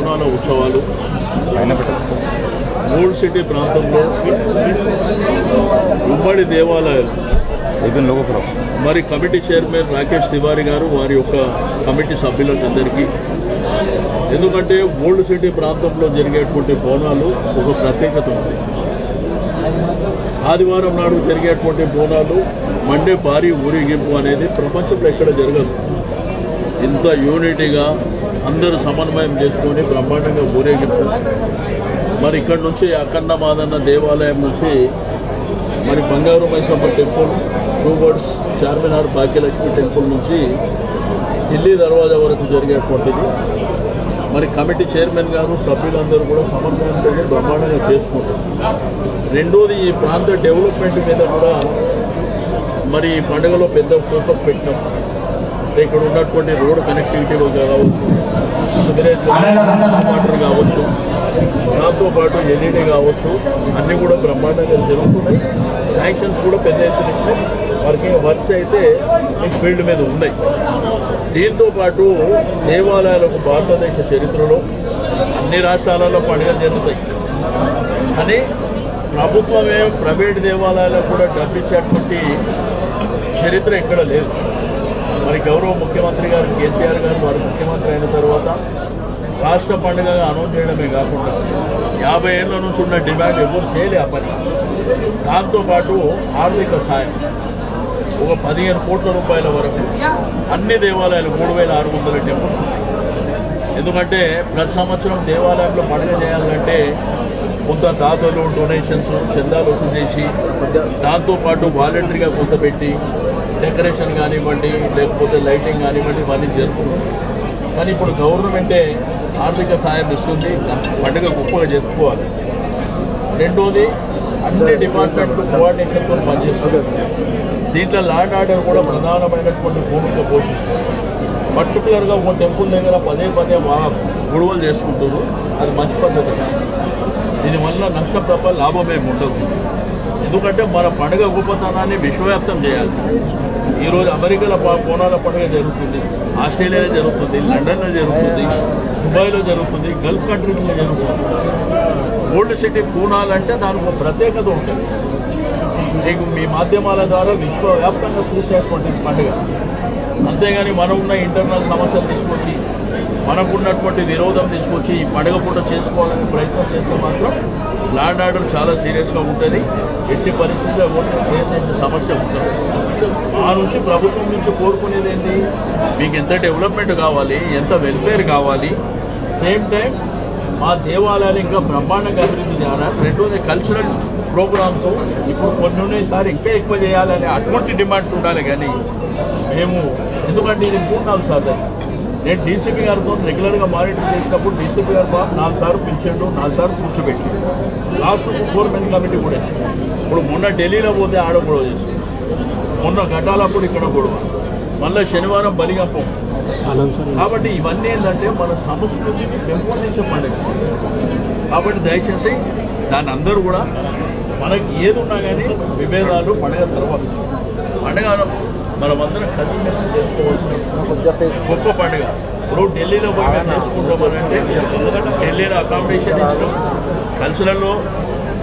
బోనాల ఉత్సవాలు old city ప్రాంతంలో ఉమ్మడి దేవాలయాలు మరి కమిటీ చైర్మన్ రాకేష్ తివారీ గారు వారి యొక్క కమిటీ సభ్యులందరికీ, ఎందుకంటే ఓల్డ్ సిటీ ప్రాంతంలో జరిగేటువంటి బోనాలు ఒక ప్రత్యేకత ఉంది. ఆదివారం నాడు జరిగేటువంటి బోనాలు మండే భారీ ఊరేగింపు అనేది ప్రపంచంలో ఎక్కడ జరగదు. ఇంత యూనిటీగా అందరూ సమన్వయం చేసుకొని బ్రహ్మాండంగా ఊరేగింపు. మరి ఇక్కడ నుంచి అఖండ మాదన్న దేవాలయం నుంచి మరి బంగారు Maisamma temple towards Charminar Bhagyalakshmi temple నుంచి ఢిల్లీ దర్వాజా వరకు జరిగేటువంటిది. మరి కమిటీ చైర్మన్ గారు సభ్యులందరూ కూడా సమన్వయంతో బ్రహ్మాండంగా చేసుకుంటారు. రెండోది, ఈ ప్రాంత డెవలప్మెంట్ మీద కూడా మరి ఈ పండుగలో పెద్ద ఫోకస్ పెట్టాం. ఇక్కడ ఉన్నటువంటి రోడ్ కనెక్టివిటీ కావచ్చు, సివరేజ్ వాటర్ కావచ్చు, దాంతోపాటు ఎల్ఈడి కావచ్చు, అన్నీ కూడా బ్రహ్మాండంగా జరుగుతున్నాయి. శాంక్షన్స్ కూడా పెద్ద ఎత్తున ఇచ్చినాయి. వర్క్స్ అయితే మీకు ఫీల్డ్ మీద ఉన్నాయి. దీంతోపాటు దేవాలయాలకు భారతదేశ చరిత్రలో అన్ని రాష్ట్రాలలో పండుగలు జరుగుతాయి. కానీ ప్రభుత్వమే ప్రైవేట్ దేవాలయాలకు కూడా డబ్బిచ్చేటువంటి చరిత్ర ఎక్కడ లేదు. మరి గౌరవ ముఖ్యమంత్రి గారు కేసీఆర్ గారు వారు ముఖ్యమంత్రి అయిన తర్వాత రాష్ట్ర పండుగగా అనౌన్స్ చేయడమే కాకుండా 50 ఏళ్ల నుంచి ఉన్న డిమాండ్ ఎవరు చేయలే ఆ పని. దాంతోపాటు ఆర్థిక సాయం ఒక 15 కోట్ల రూపాయల వరకు అన్ని దేవాలయాలు 3600 టెంపుల్స్ ఉన్నాయి. ఎందుకంటే ప్రతి సంవత్సరం దేవాలయంలో పండుగ చేయాలంటే కొంత దాతలు డొనేషన్స్ చందాలు వసూలు చేసి, దాంతోపాటు వాలంటరీగా కొంత పెట్టి డెకరేషన్ కానివ్వండి, లేకపోతే లైటింగ్ కానివ్వండి, ఇవన్నీ జరుపుతుంది. కానీ ఇప్పుడు గవర్నమెంటే ఆర్థిక సాయం ఇస్తుంది, పండుగ గొప్పగా జరుపుకోవాలి. రెండోది, అన్ని డిపార్ట్మెంట్లు కోఆర్డినేషన్తో పనిచేస్తుంది. దీంట్లో లా అండ్ ఆర్డర్ కూడా ప్రధానమైనటువంటి భూమిక పోషిస్తుంది. పర్టికులర్గా ఒక టెంపుల్ దగ్గర పదే గొడవలు చేసుకుంటారు, అది మంచి పద్ధతి కాదు. దీనివల్ల నష్టం తప్ప లాభమేమి ఉండదు. ఎందుకంటే మన పండుగ గొప్పతనాన్ని విశ్వవ్యాప్తం చేయాలి. ఈరోజు అమెరికాలో బోనాల పండుగ జరుగుతుంది, ఆస్ట్రేలియాలో జరుగుతుంది, లండన్లో జరుగుతుంది, దుబాయ్లో జరుగుతుంది, గల్ఫ్ కంట్రీస్లో జరుగుతుంది. ఓల్డ్ సిటీ పూనాలంటే దానికి ఒక ప్రత్యేకత ఉంటుంది. మీకు మీ మాధ్యమాల ద్వారా విశ్వవ్యాప్తంగా చూసేటువంటి పండుగ. అంతేగాని మనం ఉన్న ఇంటర్నల్ సమస్యలు తీసుకొచ్చి, మనకున్నటువంటి విరోధం తీసుకొచ్చి ఈ పండుగ పూట చేసుకోవాలని ప్రయత్నం చేస్తే మాత్రం లా అండ్ ఆర్డర్ చాలా సీరియస్గా ఉంటుంది. ఎట్టి పరిస్థితుల్లో ఓట్లు క్రియేట్ చేసే సమస్య ఉంటుంది. ఆ నుంచి ప్రభుత్వం నుంచి కోరుకునేది ఏంటి, మీకు ఎంత డెవలప్మెంట్ కావాలి, ఎంత వెల్ఫేర్ కావాలి, సేమ్ టైం మా దేవాలయాలు ఇంకా బ్రహ్మాండంగా అభివృద్ధి చేయాలి. రెండోది, కల్చరల్ ప్రోగ్రామ్స్ ఇప్పుడు కొన్ని ఉన్నసారి ఇంకా ఎక్కువ చేయాలని అటువంటి డిమాండ్స్ ఉండాలి. కానీ మేము ఎందుకంటే ఇది 3-4 సార్లు నేను డీసీపీ గారితో రెగ్యులర్గా మానిటర్ చేసినప్పుడు డీసీపీ గారు 4 సార్లు పిలిచిండు, 4 సార్లు కూర్చోబెట్టి లాస్ట్ 4 మెన్ కమిటీ కూడా వేసి, ఇప్పుడు మొన్న ఢిల్లీలో పోతే ఆడ గొడవ చేసి, మొన్న ఘటాలప్పుడు ఇక్కడ గొడవ, మళ్ళీ శనివారం బలిగంపం. కాబట్టి ఇవన్నీ ఏంటంటే మన సంస్కృతిని పెంపొందించే పండుగ. కాబట్టి దయచేసి దాన్ని అందరూ కూడా మనకి ఏది ఉన్నా కానీ విభేదాలు పండుగ తర్వాత, పండుగ మనమందరం కలిసి చేసుకోవాల్సిన గొప్ప పండుగ. ఇప్పుడు ఢిల్లీలో పోయి చేసుకుంటామనంటే ఢిల్లీలో అకామిడేషన్ ఇచ్చినాం, కల్చరల్లో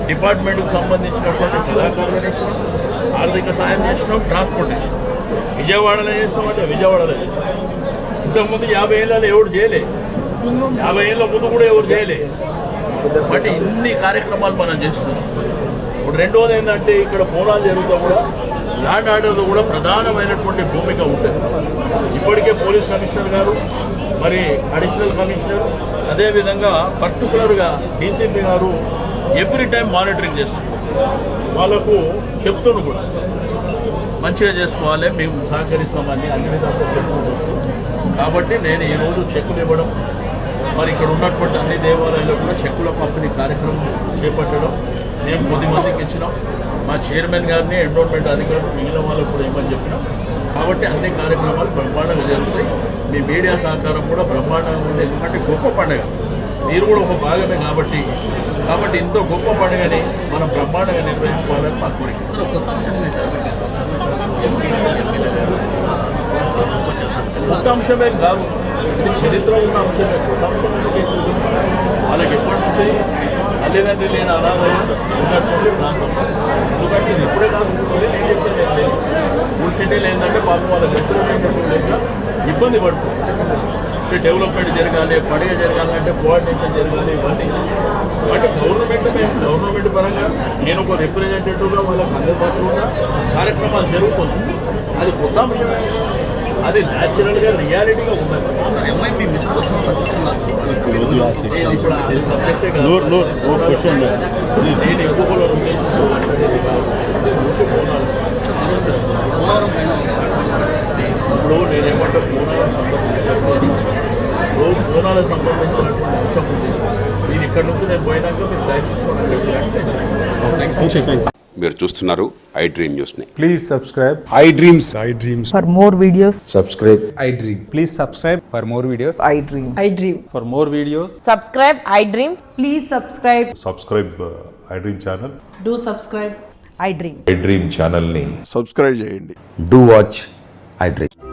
డిపార్ట్మెంట్కి సంబంధించినటువంటి కళాకారులను ఇచ్చినాం, ఆర్థిక సాయం చేసినాం, ట్రాన్స్పోర్టేషన్ విజయవాడలో చేస్తామంటే విజయవాడలో చేస్తాం. ఇంతకుముందు 50 ఏళ్ళలో ఎవరు చేయలే, 50 ఏళ్ళ ముందు కూడా ఎవరు చేయలే. బట్ ఇన్ని కార్యక్రమాలు మనం చేస్తున్నాం. ఇప్పుడు రెండోది ఏంటంటే ఇక్కడ బోనాలు జరుగుతూ కూడా లా అండ్ ఆర్డర్లో కూడా ప్రధానమైనటువంటి భూమిక ఉంటుంది. ఇప్పటికే పోలీస్ కమిషనర్ గారు, మరి అడిషనల్ కమిషనర్, అదేవిధంగా పర్టికులర్గా డీసీపీ గారు ఎవ్రీ టైం మానిటరింగ్ చేస్తున్నారు. వాళ్ళకు చెప్తున్నారు కూడా మంచిగా చేసుకోవాలి, మేము సహకరిస్తామని అన్ని విధాలుగా చెప్పుకుంటూ. కాబట్టి నేను ఈరోజు చెక్కులు ఇవ్వడం, మరి ఇక్కడ ఉన్నటువంటి అన్ని దేవాలయాల్లో కూడా చెక్కుల పంపిణీ కార్యక్రమం చేపట్టడం మేము కొద్దిమందికి ఇచ్చినాం. మా చైర్మన్ గారిని ఎండోన్మెంట్ అధికారులు మిగిలిన వాళ్ళకు కూడా ఇవ్వని చెప్పినాం. కాబట్టి అన్ని కార్యక్రమాలు బ్రహ్మాండంగా జరుగుతాయి. మీ మీడియా సహకారం కూడా బ్రహ్మాండంగా ఉంది. ఎందుకంటే గొప్ప పండుగ, మీరు కూడా ఒక భాగమే. కాబట్టి ఇంత గొప్ప పండుగని మనం బ్రహ్మాండంగా నిర్వహించుకోవాలని మా కోరిక. కొత్త అంశమే కాదు, ఇది చరిత్ర ఉన్న అంశమే, కొత్త అంశం ఎందుకు అవుతుంది? వాళ్ళకి ఎప్పటి నుంచి తల్లిదండ్రులు లేని అనాథలు ఉన్నటువంటి ప్రాంతం. ఎందుకంటే ఇది ఇప్పుడే కాదు, నేను చెప్పేది ఏం లేదు. ఫుల్ సిటీలు ఏంటంటే పాపం వాళ్ళ గట్టిగా ఇబ్బంది పడుతుంది. డెవలప్మెంట్ జరగాలి, పడిగ జరగాలంటే కోఆర్డినేషన్ జరగాలి, ఇవన్నీ. అంటే గవర్నమెంట్ పరంగా నేను ఒక రిప్రజెంటేటివ్గా వాళ్ళకి అందుబాటులో కార్యక్రమాలు జరుగుతుంది. అది కొత్త అంశమే, అది న్యాచురల్గా రియాలిటీగా ఉన్నది. అది సబ్జెక్టే కాదు, నేను ఎక్కువ ఉద్దేశించి ఇప్పుడు నేనేమంటే బోనాలకు సంబంధించినటువంటి అంశం ఉంది. మీరు ఇక్కడ నుంచి నేను పోయినాక మీరు దయచేసి మీరు చూస్తున్నారు ఐ డ్రీమ్ న్యూస్ ని. Please subscribe I dreams. For more videos, subscribe. I Dream. Please subscribe for more videos. I dream. I dream. For more videos, Subscribe, I dream. Please subscribe. Subscribe I dream channel. Do subscribe. I dream. I dream ఛానల్ని subscribe చేయండి. Do watch I Dream.